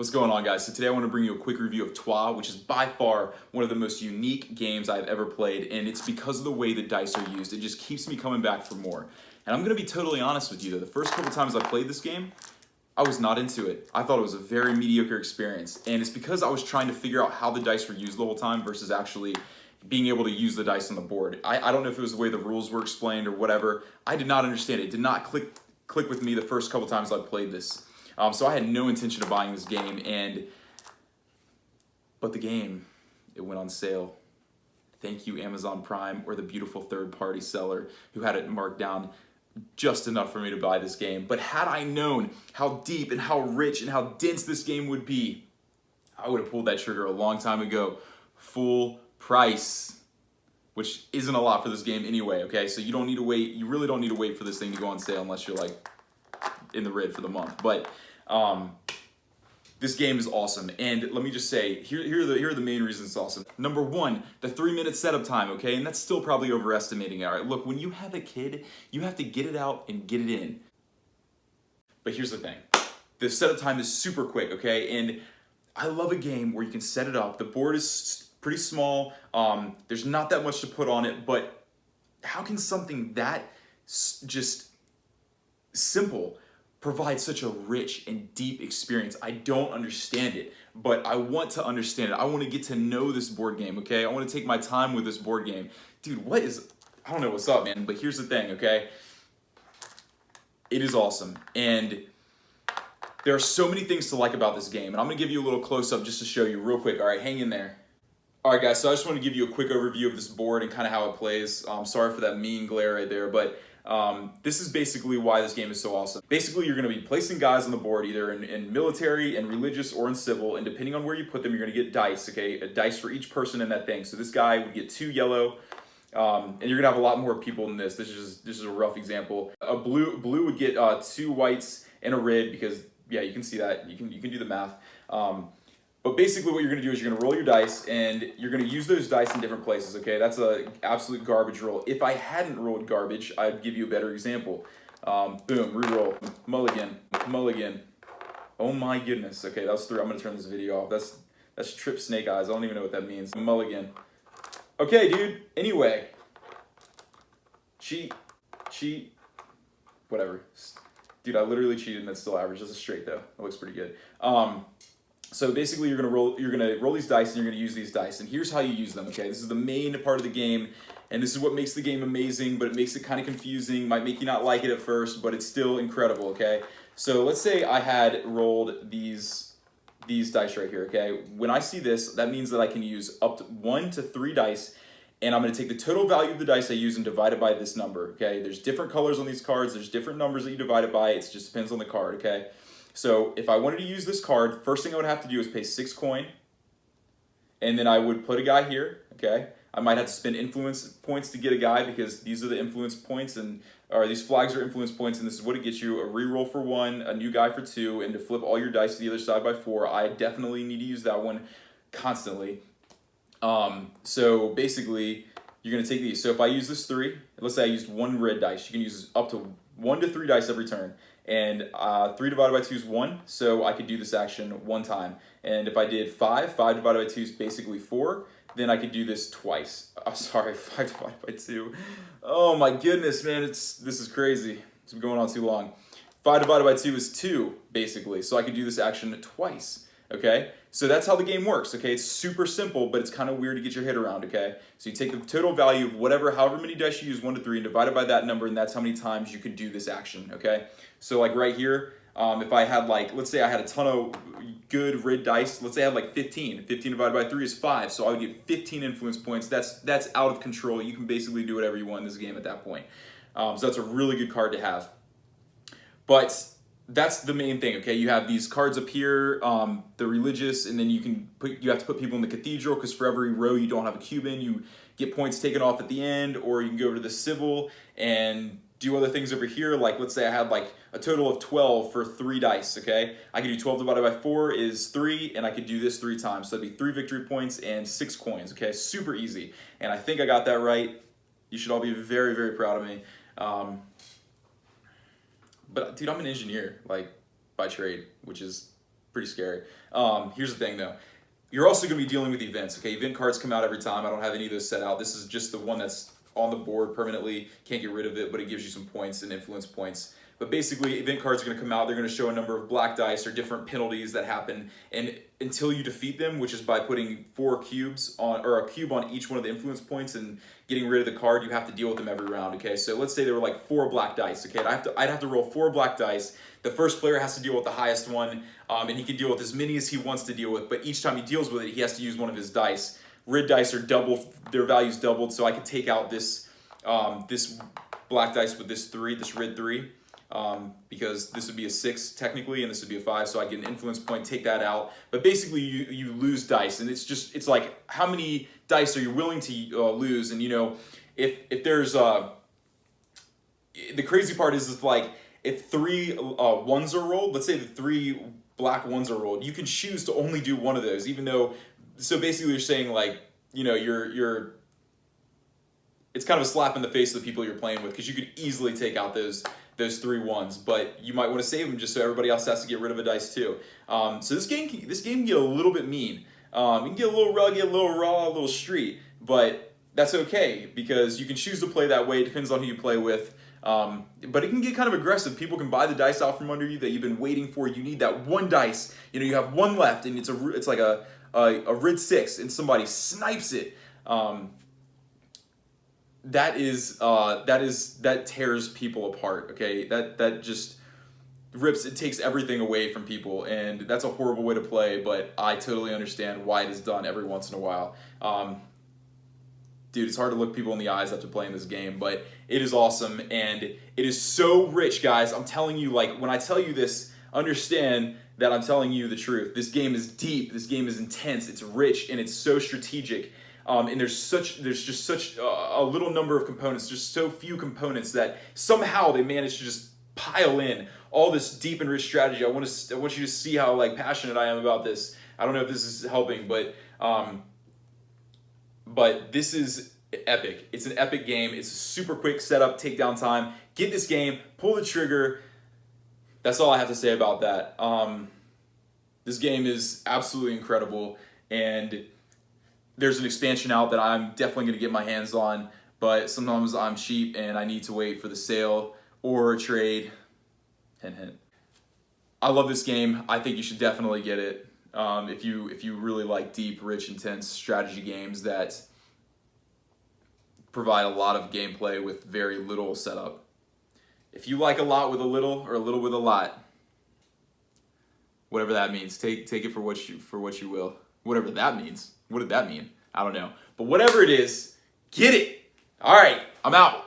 What's going on, guys? So today I want to bring you a quick review of Twa, which is by far one of the most unique games I've ever played, and it's because of the way the dice are used. It just keeps me coming back for more. And I'm going to be totally honest with you though, the first couple times I played this game, I was not into it. I thought it was a very mediocre experience, and it's because I was trying to figure out how the dice were used the whole time versus actually being able to use the dice on the board. I don't know if it was the way the rules were explained or whatever. I did not understand it. It did not click with me the first couple times I played this. So I had no intention of buying this game, but the game, it went on sale. Thank you, Amazon Prime, or the beautiful third-party seller who had it marked down just enough for me to buy this game. But had I known how deep and how rich and how dense this game would be, I would have pulled that trigger a long time ago. Full price, which isn't a lot for this game anyway, okay? So you don't need to wait, you really don't need to wait for this thing to go on sale unless you're like in the red for the month. But this game is awesome, and let me just say, here are the main reasons it's awesome. Number one, the 3-minute setup time, okay? And that's still probably overestimating it, all right? Look, when you have a kid, you have to get it out and get it in. But here's the thing. The setup time is super quick, okay? And I love a game where you can set it up. The board is pretty small. There's not that much to put on it, but how can something that just simple provide such a rich and deep experience? I don't understand it, but I want to understand it. I want to get to know this board game, okay? I want to take my time with this board game. Dude, I don't know what's up, man, but here's the thing, okay? It is awesome, and there are so many things to like about this game, and I'm going to give you a little close-up just to show you real quick. All right, hang in there. All right, guys, so I just want to give you a quick overview of this board and kind of how it plays. Sorry for that mean glare right there, but this is basically why this game is so awesome. Basically, you're going to be placing guys on the board either in military and religious or in civil, and depending on where you put them, you're going to get dice, okay? A dice for each person in that thing. So this guy would get 2 yellow, and you're going to have a lot more people than this. This is a rough example. A blue would get 2 whites and a red because, yeah, you can see that. You can do the math. But basically what you're going to do is you're going to roll your dice, and you're going to use those dice in different places, okay? That's an absolute garbage roll. If I hadn't rolled garbage, I'd give you a better example. Boom, re-roll, mulligan, mulligan. Oh my goodness. Okay, that was 3. I'm going to turn this video off. That's trip snake eyes. I don't even know what that means. Mulligan. Okay, dude. Anyway. Cheat. Whatever. Dude, I literally cheated and that's still average. That's a straight though. That looks pretty good. So basically you're gonna roll these dice and you're gonna use these dice. And here's how you use them, okay? This is the main part of the game, and this is what makes the game amazing, but it makes it kind of confusing, might make you not like it at first, but it's still incredible, okay? So let's say I had rolled these dice right here, okay? When I see this, that means that I can use up to 1 to 3 dice, and I'm gonna take the total value of the dice I use and divide it by this number, okay? There's different colors on these cards, there's different numbers that you divide it by, it just depends on the card, okay? So if I wanted to use this card, first thing I would have to do is pay 6 coin, and then I would put a guy here, okay? I might have to spend influence points to get a guy because these are the influence points, or these flags are influence points, and this is what it gets you: a reroll for 1, a new guy for 2, and to flip all your dice to the other side by 4. I definitely need to use that one constantly. So basically, you're gonna take these. So if I use this 3, let's say I used 1 red dice, you can use up to 1 to 3 dice every turn. And 3 divided by 2 is 1, so I could do this action 1 time. And if I did 5 divided by 2 is basically 4, then I could do this twice. Sorry, 5 divided by 2. Oh my goodness, man, this is crazy. It's been going on too long. 5 divided by 2 is 2, basically, so I could do this action twice, okay? So that's how the game works, okay? It's super simple, but it's kind of weird to get your head around, okay? So you take the total value of however many dice you use, 1 to 3, and divide it by that number, and that's how many times you could do this action, okay? So like right here, if I had let's say I had a ton of good red dice, let's say I had like 15. 15 divided by 3 is 5, so I would get 15 influence points. That's out of control. You can basically do whatever you want in this game at that point. So that's a really good card to have. But that's the main thing, okay? You have these cards up here, the religious, and then you have to put people in the cathedral, because for every row you don't have a cube in, you get points taken off at the end, or you can go to the civil and do other things over here. Like let's say I had like a total of 12 for 3 dice, okay? I could do 12 divided by 4 is 3, and I could do this 3 times. So that'd be 3 victory points and 6 coins, okay? Super easy. And I think I got that right. You should all be very, very proud of me. But dude, I'm an engineer, like by trade, which is pretty scary. Here's the thing though. You're also going to be dealing with events. Okay, event cards come out every time. I don't have any of those set out. This is just the one that's on the board permanently. Can't get rid of it, but it gives you some points and influence points. But basically, event cards are going to come out. They're going to show a number of black dice or different penalties that happen, and until you defeat them, which is by putting 4 cubes on, or a cube on each one of the influence points and getting rid of the card, you have to deal with them every round. Okay, so let's say there were like 4 black dice. Okay, I'd have to roll 4 black dice. The first player has to deal with the highest one, and he can deal with as many as he wants to deal with. But each time he deals with it, he has to use one of his dice. Red dice are double; their value's doubled, so I can take out this this black dice with this 3, this red 3. Because this would be a 6 technically, and this would be a 5, so I get an influence point, take that out. But basically, you lose dice, and it's like how many dice are you willing to lose? And you know, if there's the crazy part is like if 3 ones are rolled, let's say the 3 black ones are rolled, you can choose to only do one of those, even though. So basically, you're saying like, you know, you're it's kind of a slap in the face of the people you're playing with, because you could easily take out those 3 ones, but you might want to save them just so everybody else has to get rid of a dice too. So this game can get a little bit mean. You can get a little rugged, a little raw, a little street, but that's okay because you can choose to play that way. It depends on who you play with. But it can get kind of aggressive. People can buy the dice out from under you that you've been waiting for. You need that one dice. You know, you have one left, and it's like a red 6, and somebody snipes it. That tears people apart. Okay, that just rips. It takes everything away from people, and that's a horrible way to play. But I totally understand why it is done every once in a while. Dude, it's hard to look people in the eyes after playing this game, but it is awesome, and it is so rich, guys. I'm telling you, like, when I tell you this, understand that I'm telling you the truth. This game is deep. This game is intense. It's rich, and it's so strategic. And there's just such a little number of components, just so few components that somehow they manage to just pile in all this deep and rich strategy. I want you to see how like passionate I am about this. I don't know if this is helping, but this is epic. It's an epic game. It's a super quick setup, takedown time. Get this game, pull the trigger. That's all I have to say about that. This game is absolutely incredible, and there's an expansion out that I'm definitely going to get my hands on, but sometimes I'm cheap and I need to wait for the sale or a trade. Hint, hint. I love this game. I think you should definitely get it if you really like deep, rich, intense strategy games that provide a lot of gameplay with very little setup. If you like a lot with a little, or a little with a lot, whatever that means, take it for what you will. Whatever that means. What did that mean? I don't know. But whatever it is, get it. All right, I'm out.